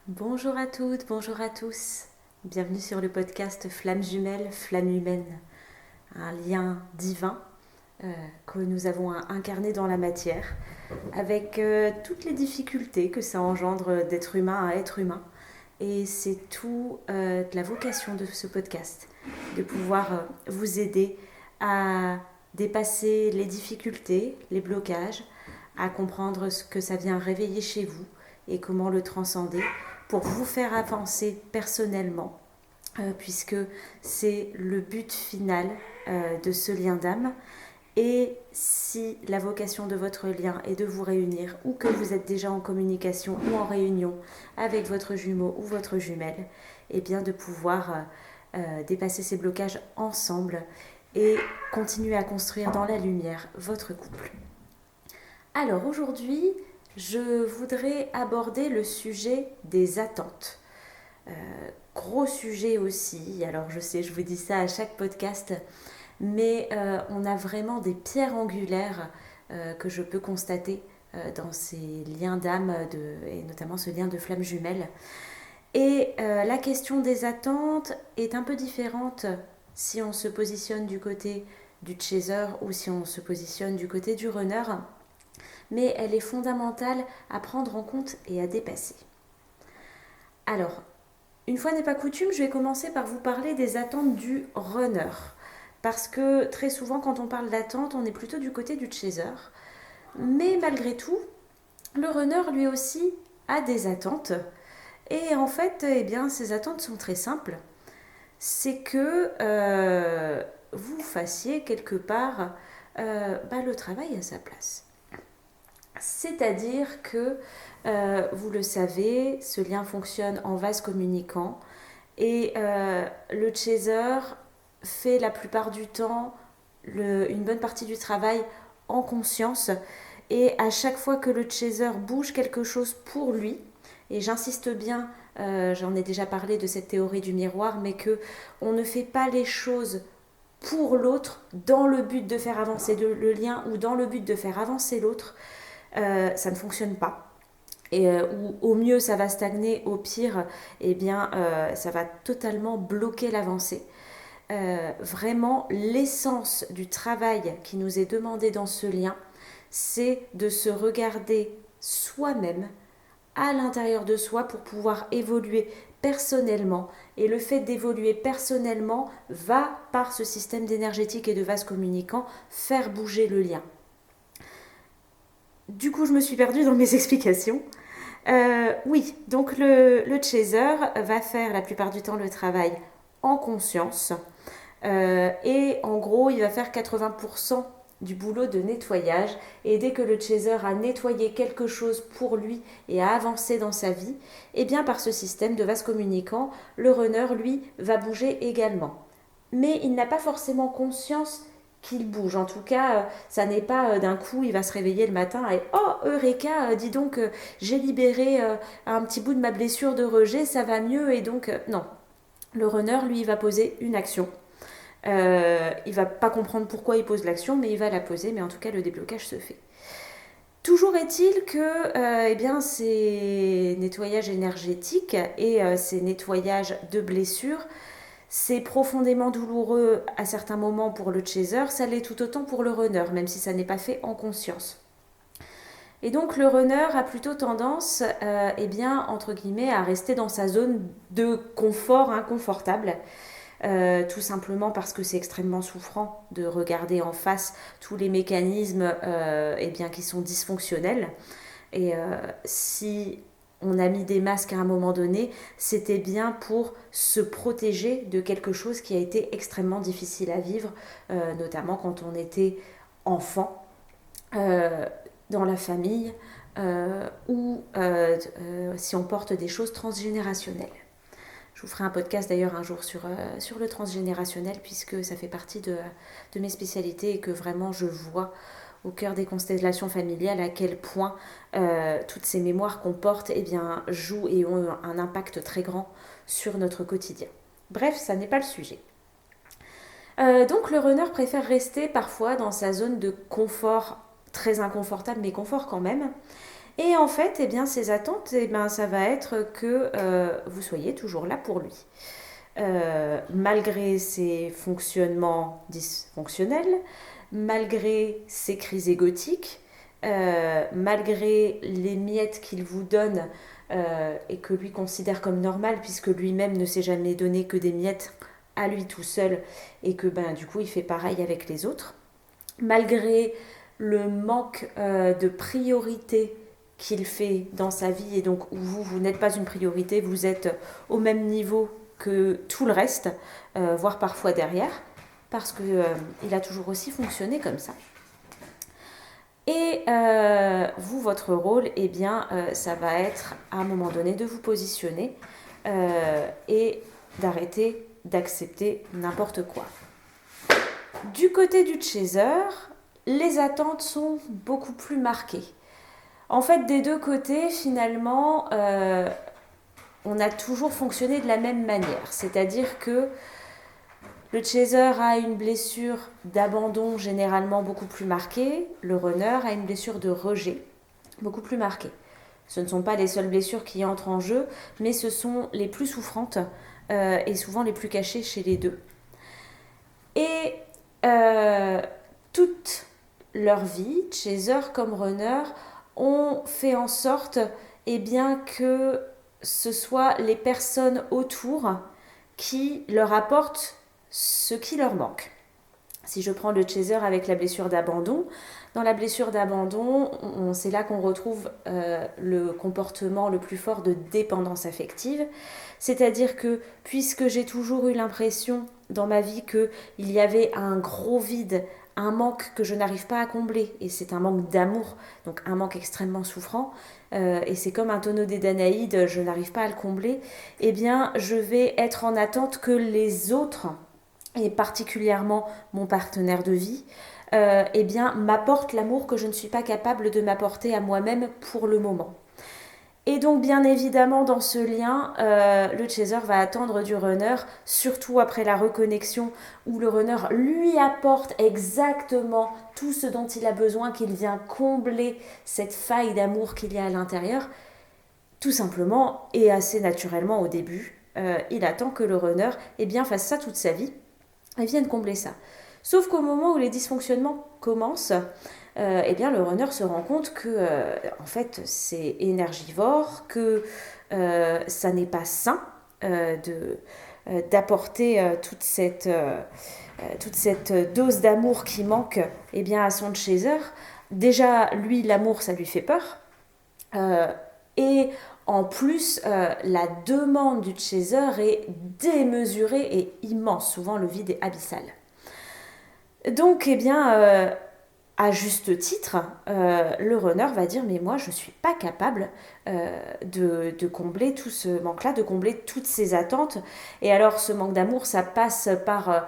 Bonjour à toutes, bonjour à tous. Bienvenue sur le podcast Flamme jumelle, flamme humaine. Un lien divin que nous avons à incarner dans la matière avec toutes les difficultés que ça engendre d'être humain à être humain. Et c'est tout de la vocation de ce podcast, de pouvoir vous aider à dépasser les difficultés, les blocages, à comprendre ce que ça vient réveiller chez vous et comment le transcender pour vous faire avancer personnellement, puisque c'est le but final de ce lien d'âme. Et si la vocation de votre lien est de vous réunir ou que vous êtes déjà en communication ou en réunion avec votre jumeau ou votre jumelle, et bien de pouvoir dépasser ces blocages ensemble et continuer à construire dans la lumière votre couple. Alors aujourd'hui, je voudrais aborder le sujet des attentes. Euh, Gros sujet aussi, alors je sais, je vous dis ça à chaque podcast, mais on a vraiment des pierres angulaires que je peux constater dans ces liens d'âme et notamment ce lien de flamme jumelle. Et la question des attentes est un peu différente si on se positionne du côté du chaser ou si on se positionne du côté du runner, mais elle est fondamentale à prendre en compte et à dépasser. Alors, une fois n'est pas coutume, je vais commencer par vous parler des attentes du runner. Parce que très souvent, quand on parle d'attente, on est plutôt du côté du chaser. Mais malgré tout, le runner lui aussi a des attentes. Et en fait, eh bien, ces attentes sont très simples. C'est que vous fassiez quelque part le travail à sa place. C'est-à-dire que, vous le savez, ce lien fonctionne en vase communicant et le chaser fait la plupart du temps une bonne partie du travail en conscience et à chaque fois que le chaser bouge quelque chose pour lui, et j'insiste bien, j'en ai déjà parlé de cette théorie du miroir, mais que on ne fait pas les choses pour l'autre dans le but de faire avancer le lien ou dans le but de faire avancer l'autre, ça ne fonctionne pas. Et au mieux ça va stagner, au pire eh bien ça va totalement bloquer l'avancée. Vraiment l'essence du travail qui nous est demandé dans ce lien, c'est de se regarder soi-même à l'intérieur de soi pour pouvoir évoluer personnellement. Et le fait d'évoluer personnellement va, par ce système d'énergétique et de vase communicant, faire bouger le lien. Du coup, je me suis perdue dans mes explications. Oui, donc le chaser va faire la plupart du temps le travail en conscience. Et en gros, il va faire 80% du boulot de nettoyage. Et dès que le chaser a nettoyé quelque chose pour lui et a avancé dans sa vie, eh bien par ce système de vase communicant, le runner, lui, va bouger également. Mais il n'a pas forcément conscience qu'il bouge. En tout cas, ça n'est pas d'un coup, il va se réveiller le matin et oh, Eureka, dis donc, j'ai libéré un petit bout de ma blessure de rejet, ça va mieux. Et donc, non. Le runner, lui, il va poser une action. Il va pas comprendre pourquoi il pose l'action, mais il va la poser. Mais en tout cas, le déblocage se fait. Toujours est-il que eh bien, ces nettoyages énergétiques et ces nettoyages de blessures, c'est profondément douloureux à certains moments pour le chaser, ça l'est tout autant pour le runner, même si ça n'est pas fait en conscience. Et donc le runner a plutôt tendance, eh bien, entre guillemets, à rester dans sa zone de confort inconfortable. Tout simplement parce que c'est extrêmement souffrant de regarder en face tous les mécanismes eh bien, qui sont dysfonctionnels. Et si on a mis des masques à un moment donné, c'était bien pour se protéger de quelque chose qui a été extrêmement difficile à vivre, notamment quand on était enfant, euh, dans la famille, ou si on porte des choses transgénérationnelles. Je vous ferai un podcast d'ailleurs un jour sur le transgénérationnel puisque ça fait partie de mes spécialités et que vraiment je vois au cœur des constellations familiales à quel point toutes ces mémoires qu'on porte eh bien, jouent et ont un impact très grand sur notre quotidien. Bref, ça n'est pas le sujet. Donc le runner préfère rester parfois dans sa zone de confort très inconfortable mais confort quand même. Et en fait, eh bien, ses attentes, eh bien, ça va être que vous soyez toujours là pour lui. Malgré ses fonctionnements dysfonctionnels, malgré ses crises égotiques, malgré les miettes qu'il vous donne et que lui considère comme normal puisque lui-même ne s'est jamais donné que des miettes à lui tout seul et que ben, du coup il fait pareil avec les autres, malgré le manque de priorité qu'il fait dans sa vie et donc où vous n'êtes pas une priorité, vous êtes au même niveau que tout le reste, voire parfois derrière, parce qu'il a toujours aussi fonctionné comme ça. Et vous, votre rôle, eh bien, ça va être à un moment donné de vous positionner et d'arrêter d'accepter n'importe quoi. Du côté du chaser, les attentes sont beaucoup plus marquées. En fait, des deux côtés, finalement, on a toujours fonctionné de la même manière. C'est-à-dire que le chaser a une blessure d'abandon généralement beaucoup plus marquée. Le runner a une blessure de rejet beaucoup plus marquée. Ce ne sont pas les seules blessures qui entrent en jeu, mais ce sont les plus souffrantes et souvent les plus cachées chez les deux. Et toute leur vie, chaser comme runner, ont fait en sorte eh bien, que ce soit les personnes autour qui leur apportent ce qui leur manque. Si je prends le chaser avec la blessure d'abandon, dans la blessure d'abandon, c'est là qu'on retrouve le comportement le plus fort de dépendance affective. C'est-à-dire que puisque j'ai toujours eu l'impression dans ma vie qu'il y avait un gros vide, un manque que je n'arrive pas à combler, et c'est un manque d'amour, donc un manque extrêmement souffrant, et c'est comme un tonneau des Danaïdes, je n'arrive pas à le combler, eh bien je vais être en attente que les autres, et particulièrement mon partenaire de vie, eh bien m'apporte l'amour que je ne suis pas capable de m'apporter à moi-même pour le moment. Et donc bien évidemment dans ce lien, le chaser va attendre du runner, surtout après la reconnexion où le runner lui apporte exactement tout ce dont il a besoin, qu'il vient combler cette faille d'amour qu'il y a à l'intérieur, tout simplement et assez naturellement au début. Il attend que le runner eh bien, fasse ça toute sa vie et vienne combler ça. Sauf qu'au moment où les dysfonctionnements commencent, eh bien, le runner se rend compte que en fait, c'est énergivore, que ça n'est pas sain d'apporter toute cette dose d'amour qui manque eh bien, à son chaser. Déjà, lui, l'amour, ça lui fait peur. Et en plus, la demande du chaser est démesurée et immense. Souvent, le vide est abyssal. Donc, eh bien, à juste titre, le runner va dire mais moi je ne suis pas capable de combler tout ce manque-là, de combler toutes ces attentes. Et alors ce manque d'amour, ça passe par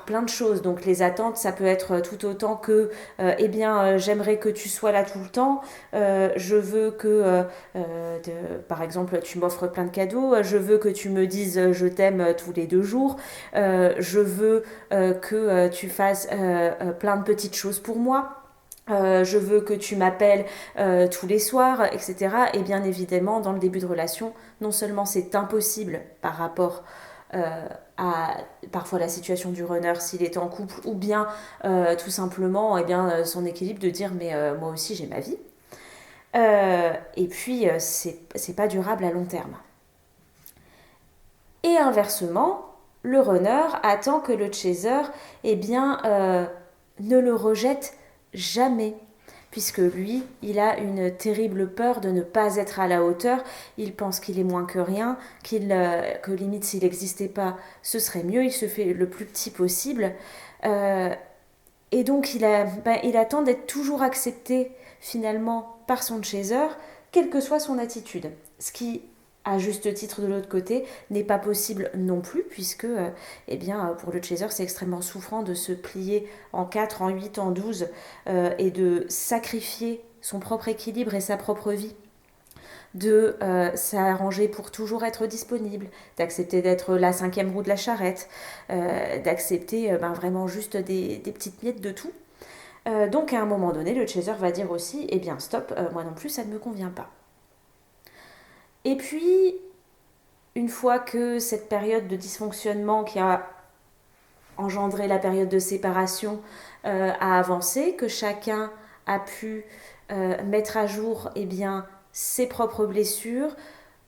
plein de choses. Donc les attentes, ça peut être tout autant que eh bien j'aimerais que tu sois là tout le temps, je veux que par exemple tu m'offres plein de cadeaux, je veux que tu me dises je t'aime tous les 2 jours, je veux que tu fasses plein de petites choses pour moi. Je veux que tu m'appelles tous les soirs, etc. Et bien évidemment, dans le début de relation, non seulement c'est impossible par rapport à parfois la situation du runner s'il est en couple, ou bien tout simplement eh bien, son équilibre de dire mais moi aussi j'ai ma vie. Et puis c'est pas durable à long terme. Et inversement, le runner attend que le chaser eh bien, ne le rejette jamais, puisque lui, il a une terrible peur de ne pas être à la hauteur. Il pense qu'il est moins que rien, que limite s'il n'existait pas, ce serait mieux. Il se fait le plus petit possible. Et donc il attend d'être toujours accepté finalement par son chaser, quelle que soit son attitude. Ce qui, à juste titre de l'autre côté, n'est pas possible non plus, puisque eh bien, pour le chaser, c'est extrêmement souffrant de se plier en 4, en 8, en 12 et de sacrifier son propre équilibre et sa propre vie, de s'arranger pour toujours être disponible, d'accepter d'être la 5e roue de la charrette, d'accepter vraiment juste des petites miettes de tout. Donc à un moment donné, le chaser va dire aussi, eh bien stop, moi non plus, ça ne me convient pas. Et puis, une fois que cette période de dysfonctionnement qui a engendré la période de séparation a avancé, que chacun a pu mettre à jour eh bien, ses propres blessures,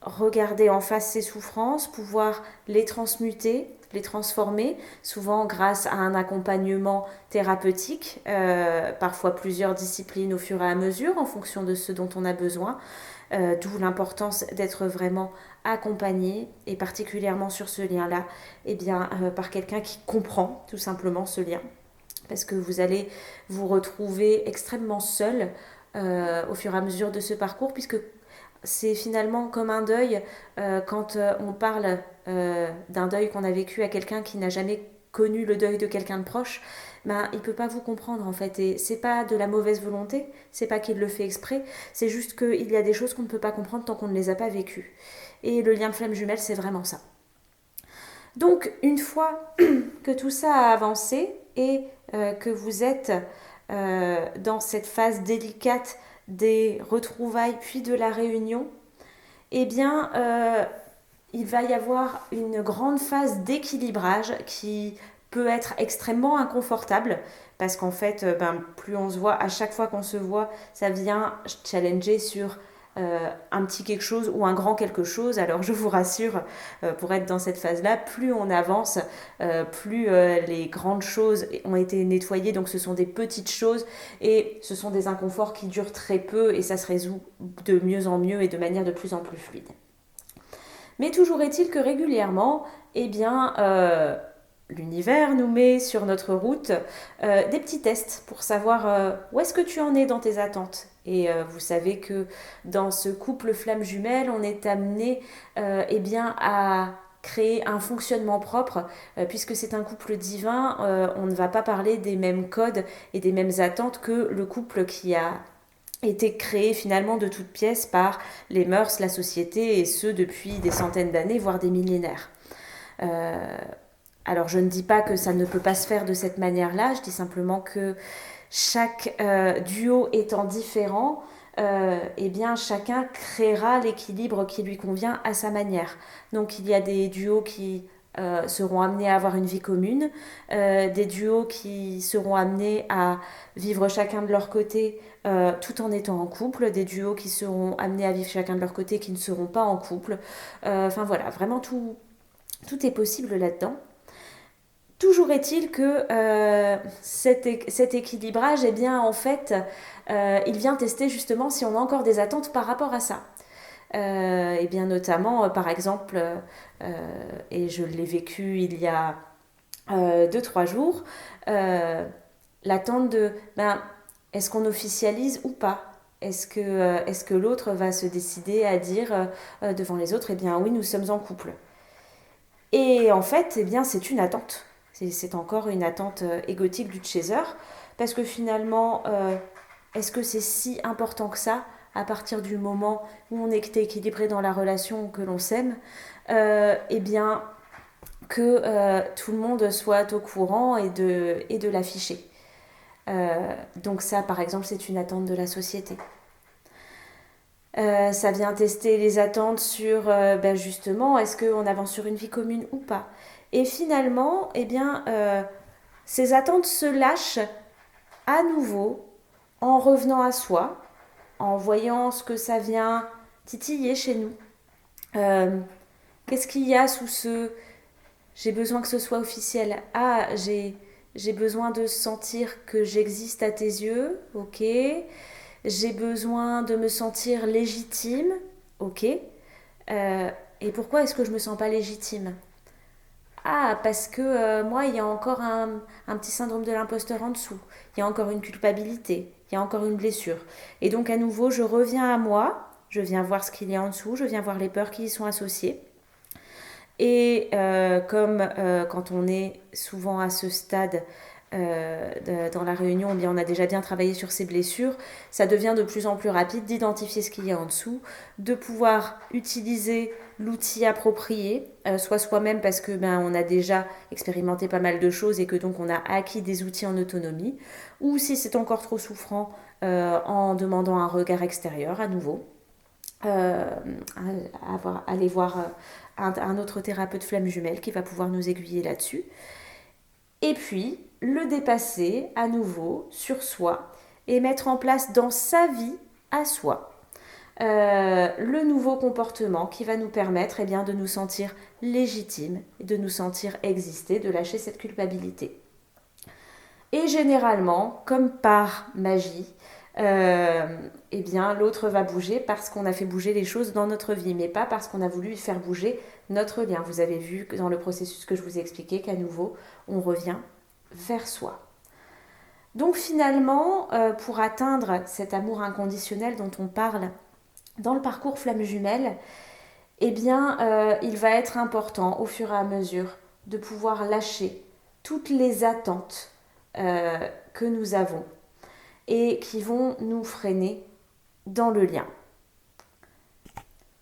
regarder en face ses souffrances, pouvoir les transmuter, les transformer, souvent grâce à un accompagnement thérapeutique, parfois plusieurs disciplines au fur et à mesure en fonction de ce dont on a besoin. D'où l'importance d'être vraiment accompagné, et particulièrement sur ce lien-là, eh bien, par quelqu'un qui comprend tout simplement ce lien. Parce que vous allez vous retrouver extrêmement seul au fur et à mesure de ce parcours, puisque c'est finalement comme un deuil quand on parle d'un deuil qu'on a vécu à quelqu'un qui n'a jamais connu le deuil de quelqu'un de proche. Ben, il ne peut pas vous comprendre en fait, et c'est pas de la mauvaise volonté, c'est pas qu'il le fait exprès, c'est juste qu'il y a des choses qu'on ne peut pas comprendre tant qu'on ne les a pas vécues. Et le lien de flamme jumelle, c'est vraiment ça. Donc une fois que tout ça a avancé et que vous êtes dans cette phase délicate des retrouvailles puis de la réunion, eh bien il va y avoir une grande phase d'équilibrage qui peut être extrêmement inconfortable parce qu'en fait, plus on se voit, à chaque fois qu'on se voit, ça vient challenger sur un petit quelque chose ou un grand quelque chose. Alors je vous rassure, pour être dans cette phase-là, plus on avance, plus les grandes choses ont été nettoyées, donc ce sont des petites choses et ce sont des inconforts qui durent très peu et ça se résout de mieux en mieux et de manière de plus en plus fluide. Mais toujours est-il que régulièrement, eh bien, l'univers nous met sur notre route des petits tests pour savoir où est-ce que tu en es dans tes attentes. Et vous savez que dans ce couple flamme jumelle, on est amené eh bien, à créer un fonctionnement propre, puisque c'est un couple divin, on ne va pas parler des mêmes codes et des mêmes attentes que le couple qui a été créé finalement de toutes pièces par les mœurs, la société, et ce depuis des centaines d'années, voire des millénaires. Alors je ne dis pas que ça ne peut pas se faire de cette manière-là, je dis simplement que chaque duo étant différent, eh bien chacun créera l'équilibre qui lui convient à sa manière. Donc il y a des duos qui seront amenés à avoir une vie commune, des duos qui seront amenés à vivre chacun de leur côté tout en étant en couple, des duos qui seront amenés à vivre chacun de leur côté qui ne seront pas en couple. Enfin voilà, vraiment tout est possible là-dedans. Toujours est-il que cet équilibrage, eh bien, en fait, il vient tester justement si on a encore des attentes par rapport à ça. Et bien notamment, par exemple, et je l'ai vécu il y a 2-3 jours, l'attente de est-ce qu'on officialise ou pas. Est-ce que l'autre va se décider à dire devant les autres, eh bien oui, nous sommes en couple. Et en fait, eh bien, c'est une attente. C'est encore une attente égotique du chaser, parce que finalement, est-ce que c'est si important que ça à partir du moment où on est équilibré dans la relation, que l'on s'aime, eh bien, que tout le monde soit au courant et de l'afficher. Donc ça, par exemple, c'est une attente de la société. Ça vient tester les attentes sur, justement, est-ce qu'on avance sur une vie commune ou pas. Et finalement, eh bien, ces attentes se lâchent à nouveau en revenant à soi, en voyant ce que ça vient titiller chez nous. Qu'est-ce qu'il y a sous ce j'ai besoin que ce soit officiel. Ah, j'ai besoin de sentir que j'existe à tes yeux, ok. J'ai besoin de me sentir légitime, ok. Et pourquoi est-ce que je me sens pas légitime? Ah, parce que moi, il y a encore un petit syndrome de l'imposteur en dessous. Il y a encore une culpabilité, il y a encore une blessure. Et donc, à nouveau, je reviens à moi, je viens voir ce qu'il y a en dessous, je viens voir les peurs qui y sont associées. Et comme quand on est souvent à ce stade dans la réunion, eh bien, on a déjà bien travaillé sur ces blessures, ça devient de plus en plus rapide d'identifier ce qu'il y a en dessous, de pouvoir utiliser l'outil approprié, soit soi-même parce que on a déjà expérimenté pas mal de choses et que donc on a acquis des outils en autonomie, ou si c'est encore trop souffrant, en demandant un regard extérieur à nouveau. Aller voir un autre thérapeute flamme jumelle qui va pouvoir nous aiguiller là-dessus. Et puis, le dépasser à nouveau sur soi et mettre en place dans sa vie à soi le nouveau comportement qui va nous permettre de nous sentir légitimes, de nous sentir exister, de lâcher cette culpabilité. Et généralement, comme par magie, l'autre va bouger parce qu'on a fait bouger les choses dans notre vie, mais pas parce qu'on a voulu faire bouger notre lien. Vous avez vu dans le processus que je vous ai expliqué qu'à nouveau, on revient vers soi. Donc finalement, pour atteindre cet amour inconditionnel dont on parle dans le parcours flamme jumelle, il va être important au fur et à mesure de pouvoir lâcher toutes les attentes que nous avons et qui vont nous freiner dans le lien.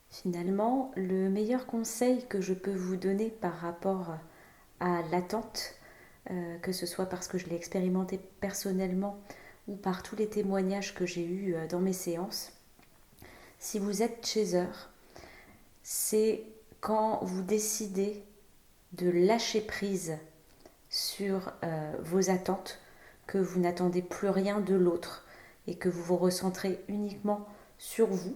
Finalement, le meilleur conseil que je peux vous donner par rapport à l'attente, que ce soit parce que je l'ai expérimenté personnellement ou par tous les témoignages que j'ai eus dans mes séances, si vous êtes chaser, c'est quand vous décidez de lâcher prise sur vos attentes, que vous n'attendez plus rien de l'autre et que vous vous recentrez uniquement sur vous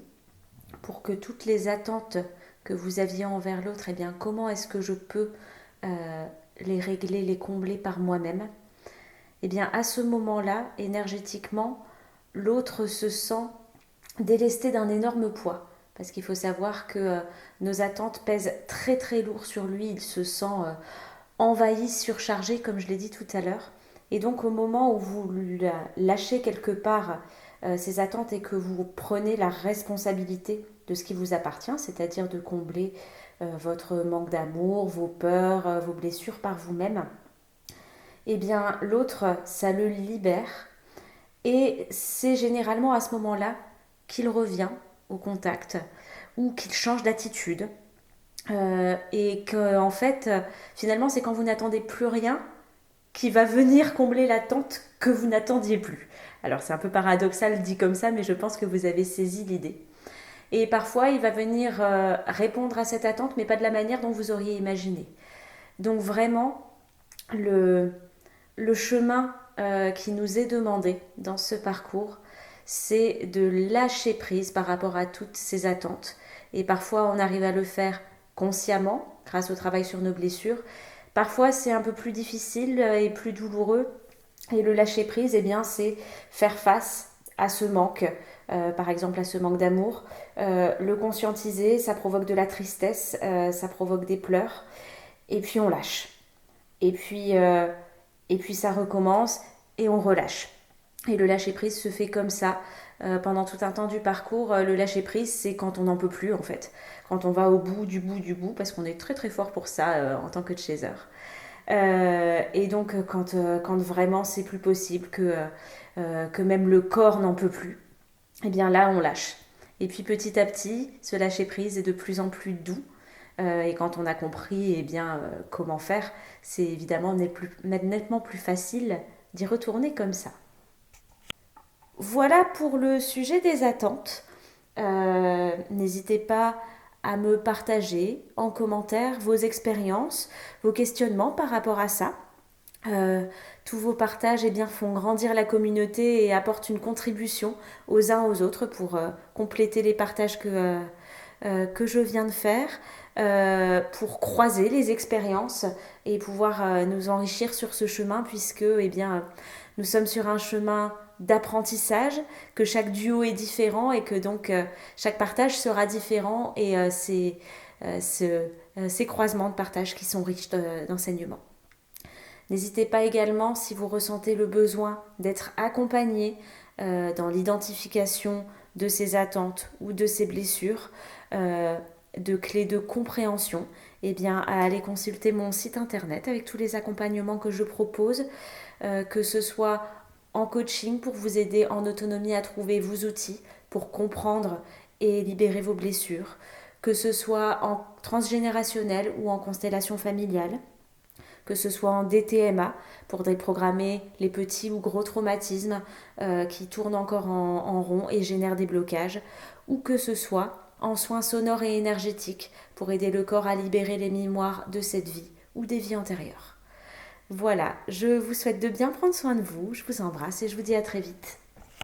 pour que toutes les attentes que vous aviez envers l'autre, comment est-ce que je peux les régler, les combler par moi-même? À ce moment-là, énergétiquement, l'autre se sent délesté d'un énorme poids. Parce qu'il faut savoir que nos attentes pèsent très très lourd sur lui. Il se sent envahi, surchargé, comme je l'ai dit tout à l'heure. Et donc au moment où vous lâchez quelque part ces attentes et que vous prenez la responsabilité de ce qui vous appartient, c'est-à-dire de combler votre manque d'amour, vos peurs, vos blessures par vous-même, l'autre, ça le libère. Et c'est généralement à ce moment-là qu'il revient au contact ou qu'il change d'attitude. Et que, en fait, finalement, c'est quand vous n'attendez plus rien qui va venir combler l'attente que vous n'attendiez plus. Alors, c'est un peu paradoxal dit comme ça, mais je pense que vous avez saisi l'idée. Et parfois, il va venir répondre à cette attente, mais pas de la manière dont vous auriez imaginé. Donc, vraiment, le chemin qui nous est demandé dans ce parcours, c'est de lâcher prise par rapport à toutes ces attentes. Et parfois, on arrive à le faire consciemment, grâce au travail sur nos blessures. Parfois, c'est un peu plus difficile et plus douloureux. Et le lâcher prise, c'est faire face à ce manque, par exemple à ce manque d'amour. Le conscientiser, ça provoque de la tristesse, ça provoque des pleurs. Et puis, on lâche. Et puis ça recommence et on relâche. Et le lâcher-prise se fait comme ça pendant tout un temps du parcours. Le lâcher-prise, c'est quand on n'en peut plus en fait. Quand on va au bout du bout du bout, parce qu'on est très très fort pour ça en tant que chaser. Et donc quand vraiment c'est plus possible, que même le corps n'en peut plus, là on lâche. Et puis petit à petit, ce lâcher-prise est de plus en plus doux. Et quand on a compris comment faire, c'est évidemment nettement plus facile d'y retourner comme ça. Voilà pour le sujet des attentes. N'hésitez pas à me partager en commentaire vos expériences, vos questionnements par rapport à ça. Tous vos partages font grandir la communauté et apportent une contribution aux uns aux autres pour compléter les partages que je viens de faire, pour croiser les expériences et pouvoir nous enrichir sur ce chemin, puisque nous sommes sur un chemin d'apprentissage, que chaque duo est différent et que donc chaque partage sera différent, et c'est ces croisements de partage qui sont riches d'enseignements. N'hésitez pas également, si vous ressentez le besoin d'être accompagné dans l'identification de ces attentes ou de ces blessures, de clés de compréhension, eh bien, à aller consulter mon site internet avec tous les accompagnements que je propose, que ce soit en coaching pour vous aider en autonomie à trouver vos outils pour comprendre et libérer vos blessures, que ce soit en transgénérationnel ou en constellation familiale, que ce soit en DTMA pour déprogrammer les petits ou gros traumatismes qui tournent encore en rond et génèrent des blocages, ou que ce soit en soins sonores et énergétiques pour aider le corps à libérer les mémoires de cette vie ou des vies antérieures. Voilà, je vous souhaite de bien prendre soin de vous, je vous embrasse et je vous dis à très vite.